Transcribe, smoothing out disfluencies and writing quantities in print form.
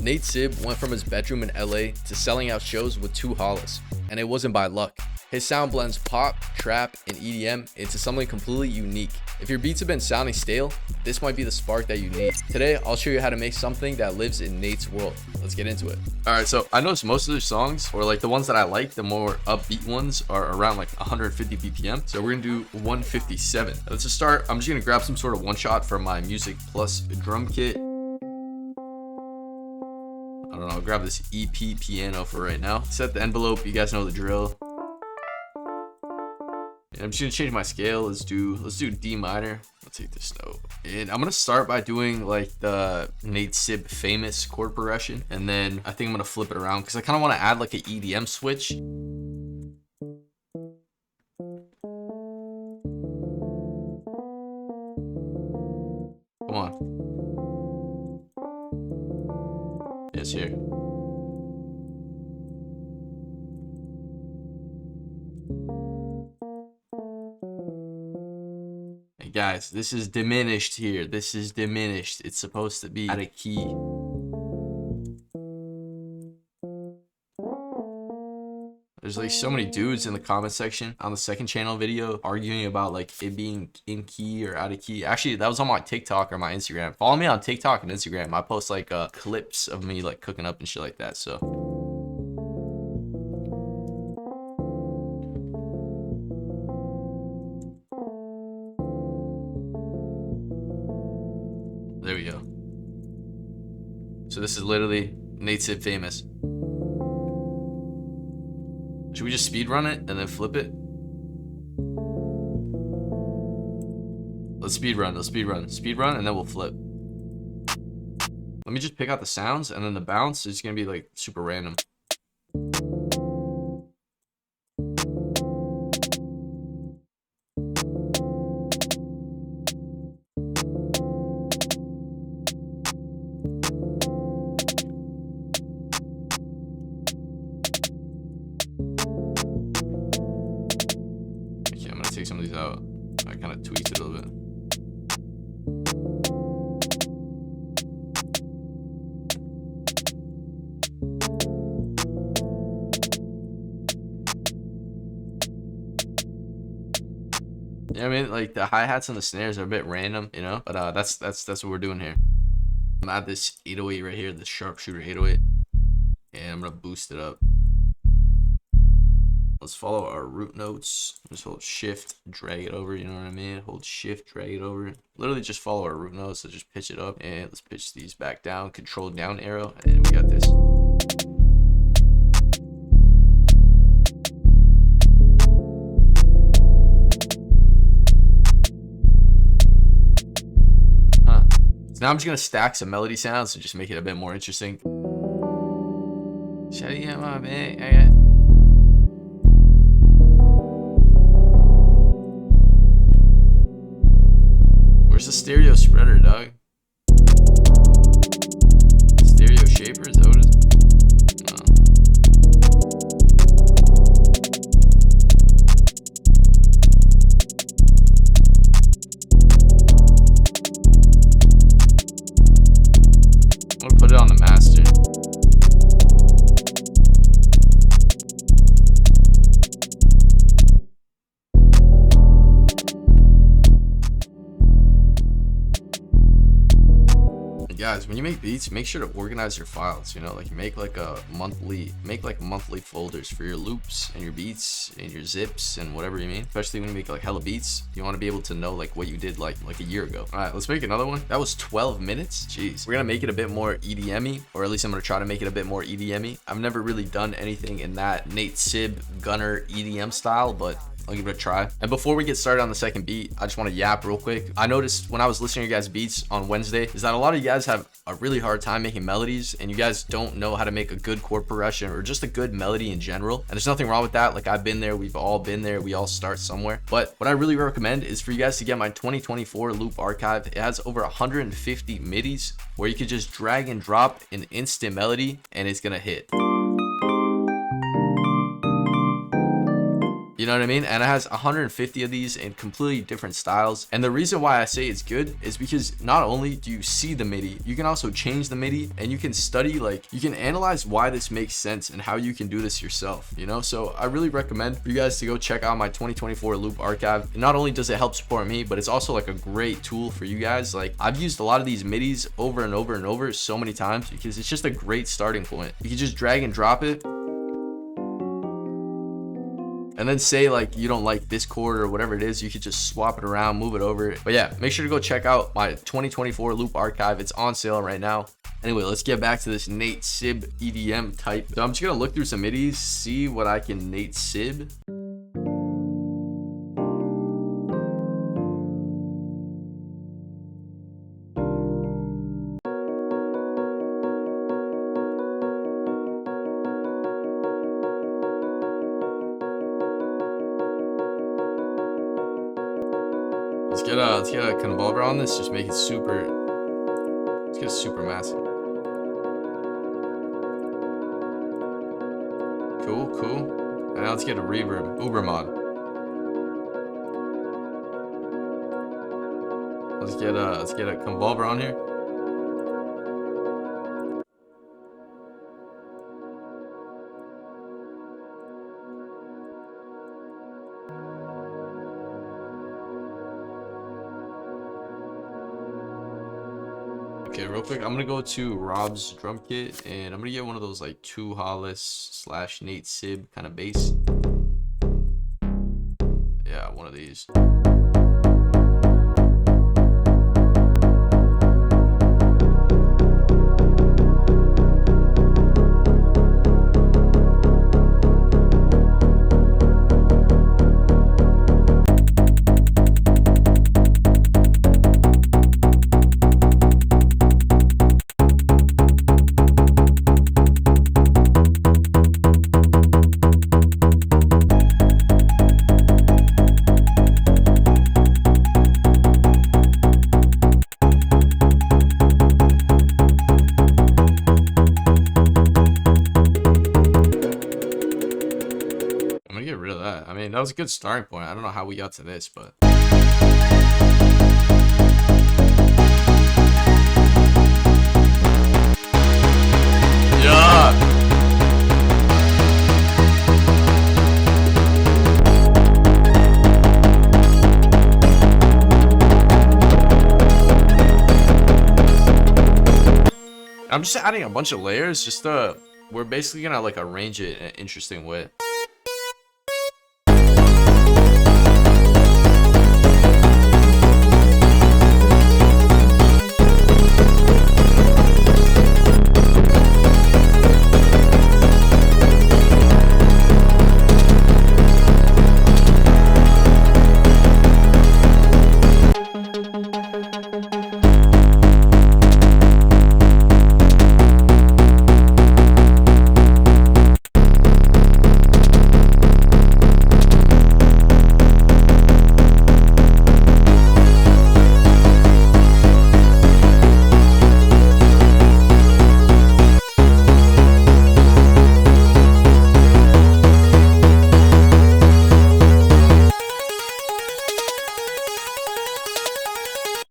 Nate Sib went from his bedroom in LA to selling out shows with 2 Hollis, and it wasn't by luck. His sound blends pop, trap, and EDM into something completely unique. If your beats have been sounding stale, this might be the spark that you need. Today, I'll show you how to make something that lives in Nate's world. Let's get into it. Alright, so I noticed most of the songs, or like the ones that I like, the more upbeat ones, are around like 150 BPM. So we're gonna do 157. Let's just start. I'm just gonna grab some sort of one shot from my Music Plus drum kit. I don't know, I'll grab this EP piano for right now. Set the envelope, you guys know the drill. And I'm just gonna change my scale. Let's do D minor. I'll take this note. And I'm gonna start by doing like the Nate Sib famous chord progression. And then I think I'm gonna flip it around because I kind of want to add like an EDM switch. Come on. Yes, here. Hey guys, this is diminished here. This is diminished. It's supposed to be out of key. There's like so many dudes in the comment section on the second channel video arguing about like it being in key or out of key. Actually, that was on my TikTok or my Instagram. Follow me on TikTok and Instagram. I post like clips of me like cooking up and shit like that. So there we go. So this is literally Nate Sib famous. Should we just speed run it and then flip it? Let's speed run, and then we'll flip. Let me just pick out the sounds, and then the bounce is gonna be like super random. Take some of these out. I kind of tweaked it a little bit. Yeah, I mean, like the hi-hats and the snares are a bit random, you know, but that's what we're doing here. I'm at this 808 right here, this sharpshooter 808, and I'm gonna boost it up. Let's follow our root notes. Just hold shift, drag it over, you know what I mean? Hold shift, drag it over. Literally just follow our root notes, so just pitch it up. And let's pitch these back down, control down arrow, and we got this. So now I'm just gonna stack some melody sounds to just make it a bit more interesting. Shawty got my bag, I got. Where's the stereo spreader, dog? Stereo shaper, is that what it is? No. I'm gonna put it on the master. Guys, when you make beats, make sure to organize your files, you know, like make like monthly folders for your loops and your beats and your zips and whatever you mean. Especially when you make like hella beats, you want to be able to know like what you did like a year ago. All right, let's make another one. That was 12 minutes. Jeez. We're gonna make it a bit more EDM-y, or at least I'm gonna try to make it a bit more EDM-y. I've never really done anything in that Nate Sib gunnr EDM style, but I'll give it a try. And before we get started on the second beat, I just want to yap real quick. I noticed when I was listening to your guys' beats on Wednesday is that a lot of you guys have a really hard time making melodies, and you guys don't know how to make a good chord progression or just a good melody in general. And there's nothing wrong with that. Like, I've been there, we've all been there, we all start somewhere. But what I really recommend is for you guys to get my 2024 loop archive. It has over 150 midis where you can just drag and drop an instant melody and it's gonna hit. You know what I mean? And it has 150 of these in completely different styles. And the reason why I say it's good is because not only do you see the MIDI, you can also change the MIDI, and you can study, like, you can analyze why this makes sense and how you can do this yourself, you know? So I really recommend for you guys to go check out my 2024 loop archive. And not only does it help support me, but it's also like a great tool for you guys. Like, I've used a lot of these MIDIs over and over and over so many times because it's just a great starting point. You can just drag and drop it, and then say like you don't like this chord or whatever it is, you could just swap it around, move it over. But yeah, make sure to go check out my 2024 loop archive. It's on sale right now. Anyway, let's get back to this Nate Sib EDM type. So I'm just gonna look through some MIDIs, see what I can Nate Sib. Let's get a convolver on this. Just make it super. Let's get it super massive. Cool. And now let's get a reverb. Uber mod. Let's get a convolver on here. Okay, real quick, I'm gonna go to Rob's drum kit, and I'm gonna get one of those like 2 Hollis / Nate Sib kind of bass. Yeah, one of these. Get rid of that. I mean, that was a good starting point. I don't know how we got to this, but yeah. I'm just adding a bunch of layers. We're basically gonna like arrange it in an interesting way.